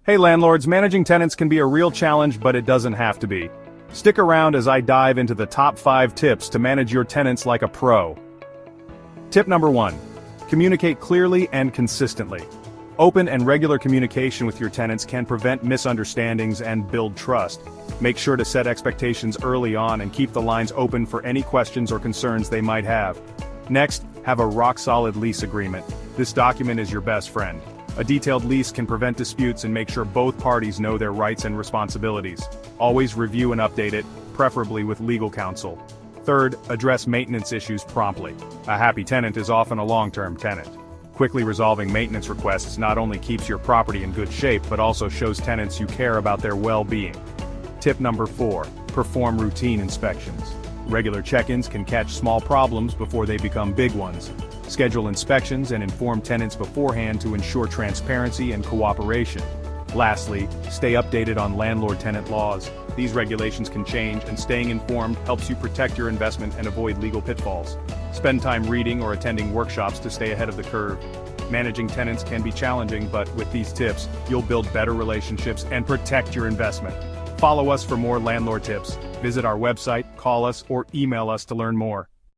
Hey landlords, managing tenants can be a real challenge, but it doesn't have to be. Stick around as I dive into the top 5 tips to manage your tenants like a pro. Tip number 1. Communicate clearly and consistently. Open and regular communication with your tenants can prevent misunderstandings and build trust. Make sure to set expectations early on and keep the lines open for any questions or concerns they might have. Next, have a rock-solid lease agreement. This document is your best friend. A detailed lease can prevent disputes and make sure both parties know their rights and responsibilities. Always review and update it, preferably with legal counsel. Third, address maintenance issues promptly. A happy tenant is often a long-term tenant. Quickly resolving maintenance requests not only keeps your property in good shape but also shows tenants you care about their well-being. Tip number 4. Perform routine inspections. Regular check-ins can catch small problems before they become big ones. Schedule inspections and inform tenants beforehand to ensure transparency and cooperation. Lastly, stay updated on landlord-tenant laws. These regulations can change, and staying informed helps you protect your investment and avoid legal pitfalls. Spend time reading or attending workshops to stay ahead of the curve. Managing tenants can be challenging, but with these tips, you'll build better relationships and protect your investment. Follow us for more landlord tips. Visit our website, call us, or email us to learn more.